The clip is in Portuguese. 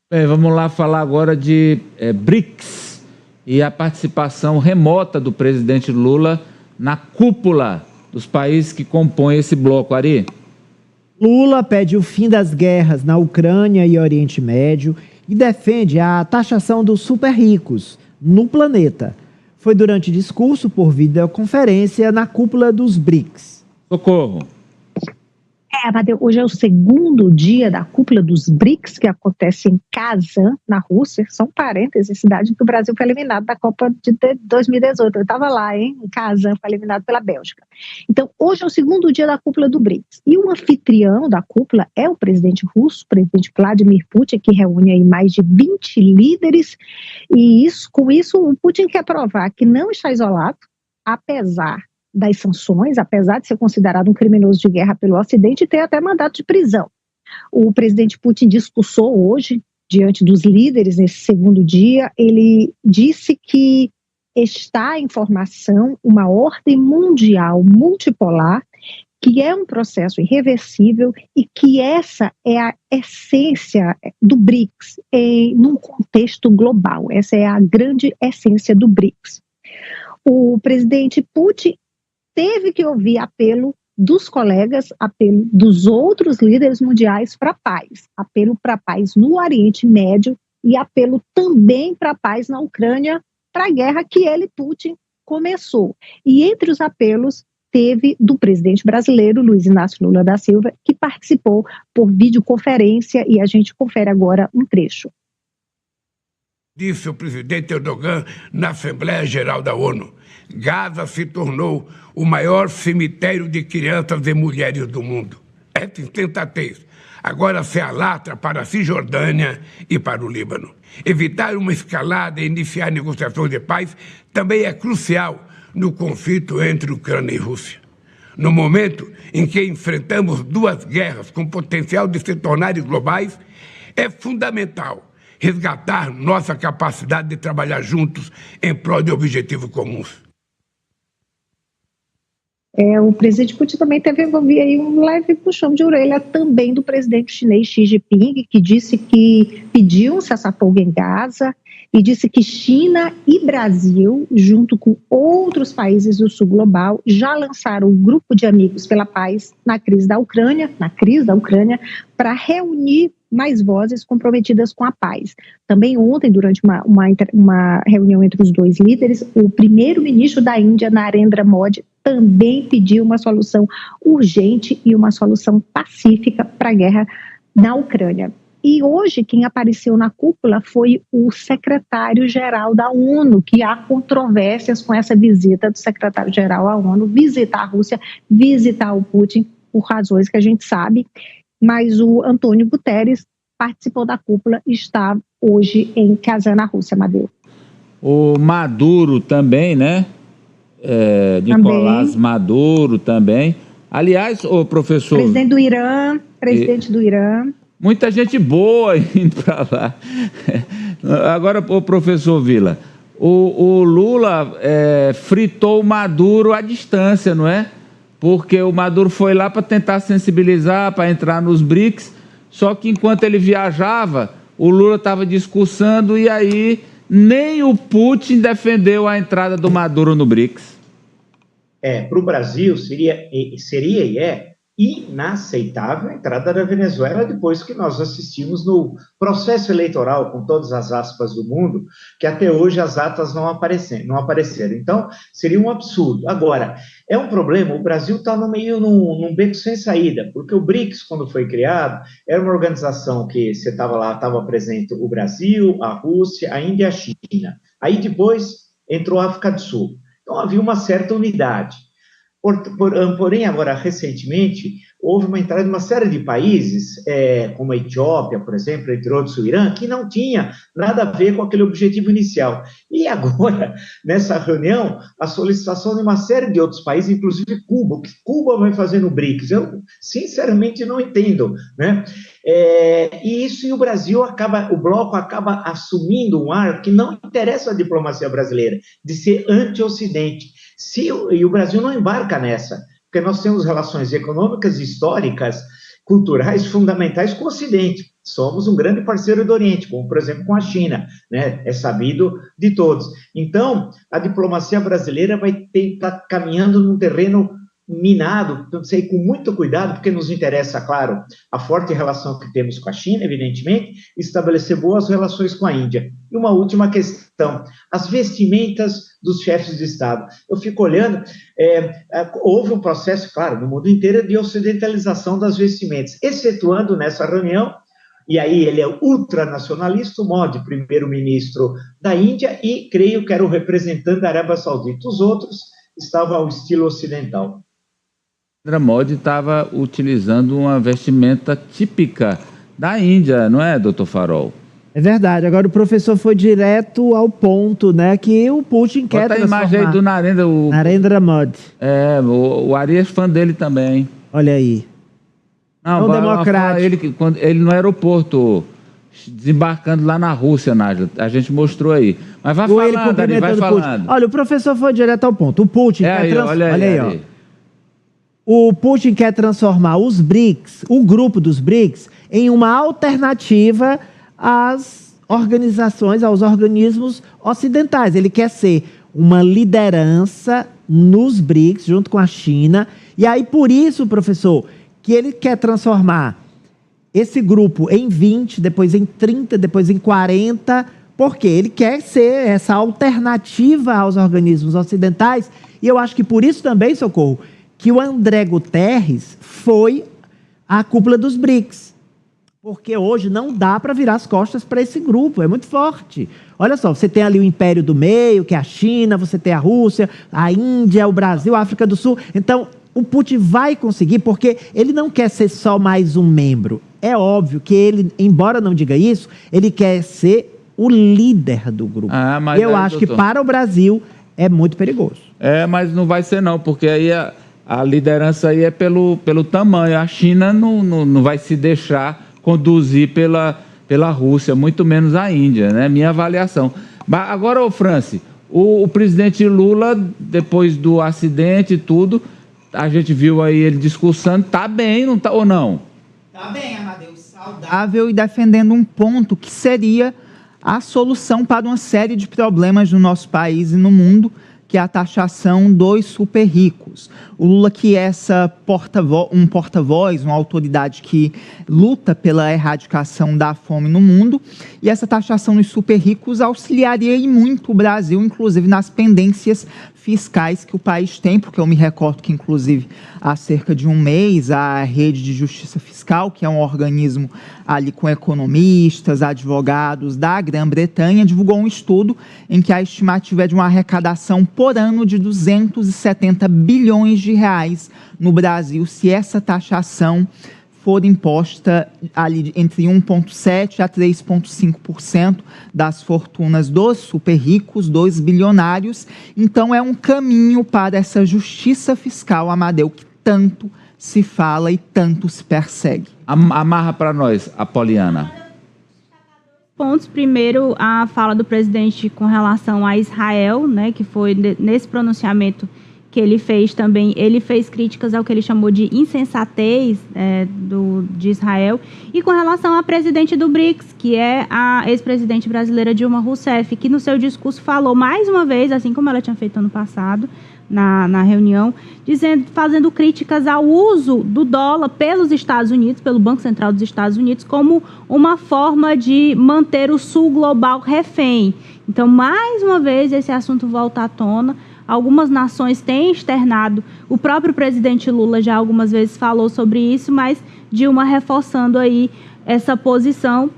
Vamos lá falar agora de BRICS e a participação remota do presidente Lula na cúpula dos países que compõem esse bloco. Ari? Lula pede o fim das guerras na Ucrânia e Oriente Médio e defende a taxação dos super ricos no planeta. Foi durante discurso por videoconferência na cúpula dos BRICS. Socorro. Amadeu, hoje é o segundo dia da cúpula dos BRICS, que acontece em Kazan, na Rússia. Só um parênteses, cidade que o Brasil foi eliminado da Copa de 2018. Eu estava lá, em Kazan, foi eliminado pela Bélgica. Então, hoje é o segundo dia da cúpula do BRICS. E o anfitrião da cúpula é o presidente russo, o presidente Vladimir Putin, que reúne aí mais de 20 líderes. E com isso, o Putin quer provar que não está isolado, apesar das sanções, apesar de ser considerado um criminoso de guerra pelo Ocidente e ter até mandato de prisão. O presidente Putin discursou hoje, diante dos líderes, nesse segundo dia. Ele disse que está em formação uma ordem mundial multipolar, que é um processo irreversível e que essa é a essência do BRICS num contexto global. Essa é a grande essência do BRICS. O presidente Putin teve que ouvir apelo dos colegas, apelo dos outros líderes mundiais para a paz, apelo para a paz no Oriente Médio e apelo também para a paz na Ucrânia, para a guerra que ele, Putin, começou. E entre os apelos teve do presidente brasileiro, Luiz Inácio Lula da Silva, que participou por videoconferência, e a gente confere agora um trecho. Disse o presidente Erdogan na Assembleia Geral da ONU: Gaza se tornou o maior cemitério de crianças e mulheres do mundo. Essa insensatez agora se alastra para a Cisjordânia e para o Líbano. Evitar uma escalada e iniciar negociações de paz também é crucial no conflito entre Ucrânia e Rússia. No momento em que enfrentamos duas guerras com potencial de se tornarem globais, é fundamental resgatar nossa capacidade de trabalhar juntos em prol de objetivos comuns. O presidente Putin também teve aí um leve puxão de orelha também do presidente chinês Xi Jinping, que disse que pediu um cessar-fogo em Gaza e disse que China e Brasil, junto com outros países do sul global, já lançaram um grupo de amigos pela paz na crise da Ucrânia, para reunir mais vozes comprometidas com a paz. Também ontem, durante uma reunião entre os dois líderes, o primeiro-ministro da Índia, Narendra Modi, também pediu uma solução urgente e uma solução pacífica para a guerra na Ucrânia. E hoje quem apareceu na cúpula foi o secretário-geral da ONU, que há controvérsias com essa visita do secretário-geral à ONU, visitar a Rússia, visitar o Putin, por razões que a gente sabe, mas o Antônio Guterres participou da cúpula e está hoje em Kazan, na Rússia, Amadeu. O Maduro também, né? Nicolás Maduro também. Aliás, o professor... Presidente do Irã. Muita gente boa indo para lá. Agora, o professor Vila, o Lula fritou o Maduro à distância, não é? Porque o Maduro foi lá para tentar sensibilizar, para entrar nos BRICS, só que enquanto ele viajava, o Lula estava discursando e aí nem o Putin defendeu a entrada do Maduro no BRICS. Para o Brasil seria e é inaceitável a entrada da Venezuela depois que nós assistimos no processo eleitoral, com todas as aspas do mundo, que até hoje as atas não apareceram. Então, seria um absurdo. Agora, é um problema, o Brasil está num beco sem saída, porque o BRICS, quando foi criado, era uma organização que você estava lá, estava presente o Brasil, a Rússia, a Índia e a China. Aí depois entrou a África do Sul. Então, havia uma certa unidade. Porém, agora, recentemente, houve uma entrada de uma série de países, como a Etiópia, por exemplo, entre outros o Irã, que não tinha nada a ver com aquele objetivo inicial. E agora, nessa reunião, a solicitação de uma série de outros países, inclusive Cuba, o que Cuba vai fazer no BRICS? Eu, sinceramente, não entendo, né? E o Brasil o bloco acaba assumindo um ar que não interessa à diplomacia brasileira, de ser anti-Ocidente. E o Brasil não embarca nessa, porque nós temos relações econômicas, históricas, culturais fundamentais com o Ocidente. somos um grande parceiro do Oriente, como, por exemplo, com a China, né? É sabido de todos. Então, a diplomacia brasileira vai estar caminhando num terreno minado, não sei, com muito cuidado, porque nos interessa, claro, a forte relação que temos com a China, evidentemente, estabelecer boas relações com a Índia. E uma última questão, as vestimentas dos chefes de Estado. Eu fico olhando, houve um processo, claro, no mundo inteiro, de ocidentalização das vestimentas, excetuando nessa reunião, e aí ele é ultranacionalista, o Modi, primeiro-ministro da Índia, e creio que era o representante da Arábia Saudita. Os outros estavam ao estilo ocidental. Narendra Modi estava utilizando uma vestimenta típica da Índia, não é, doutor Farol? É verdade. Agora o professor foi direto ao ponto, né? Que o Putin quer transformar. Bota a imagem aí do Narendra. Narendra Modi. O Ari é fã dele também. Olha aí. Não, um democrático. Ele no aeroporto, desembarcando lá na Rússia, Nájila. A gente mostrou aí. Mas vai falando, Ari, vai falando. Olha, o professor foi direto ao ponto. O Putin olha aí, ó. O Putin quer transformar os BRICS, o grupo dos BRICS, em uma alternativa às organizações, aos organismos ocidentais. Ele quer ser uma liderança nos BRICS, junto com a China. E aí, por isso, professor, que ele quer transformar esse grupo em 20, depois em 30, depois em 40, porque ele quer ser essa alternativa aos organismos ocidentais. E eu acho que por isso também, Socorro, que o André Guterres foi à cúpula dos BRICS. Porque hoje não dá para virar as costas para esse grupo, é muito forte. Olha só, você tem ali o Império do Meio, que é a China, você tem a Rússia, a Índia, o Brasil, a África do Sul. Então, o Putin vai conseguir, porque ele não quer ser só mais um membro. É óbvio que ele, embora não diga isso, ele quer ser o líder do grupo. Mas eu acho que para o Brasil é muito perigoso. Mas não vai ser não, porque aí a liderança aí é pelo tamanho. A China não vai se deixar conduzir pela Rússia, muito menos a Índia, né? Minha avaliação. Mas agora, ô Franci, o presidente Lula, depois do acidente e tudo, a gente viu aí ele discursando, tá bem, não tá, ou não? Tá bem, Amadeus, saudável e defendendo um ponto que seria a solução para uma série de problemas no nosso país e no mundo, que é a taxação dos super ricos. O Lula, que é um porta-voz, uma autoridade que luta pela erradicação da fome no mundo, e essa taxação dos super ricos auxiliaria e muito o Brasil, inclusive nas pendências fiscais que o país tem, porque eu me recordo que, inclusive, há cerca de um mês, a Rede de Justiça Fiscal, que é um organismo ali com economistas, advogados da Grã-Bretanha, divulgou um estudo em que a estimativa é de uma arrecadação por ano de 270 bilhões de reais no Brasil, se essa taxação for imposta ali entre 1,7% a 3,5% das fortunas dos super ricos, dos bilionários. Então, é um caminho para essa justiça fiscal, Amadeu, que tanto se fala e tanto se persegue. Amarra para nós, Apoliana. Pontos. Primeiro, a fala do presidente com relação a Israel, né, que foi nesse pronunciamento que ele fez também, ele fez críticas ao que ele chamou de insensatez de Israel, e com relação à presidente do BRICS, que é a ex-presidente brasileira Dilma Rousseff, que no seu discurso falou mais uma vez, assim como ela tinha feito ano passado, na reunião, fazendo críticas ao uso do dólar pelos Estados Unidos, pelo Banco Central dos Estados Unidos, como uma forma de manter o sul global refém. Então, mais uma vez, esse assunto volta à tona. Algumas nações têm externado, o próprio presidente Lula já algumas vezes falou sobre isso, mas Dilma reforçando aí essa posição.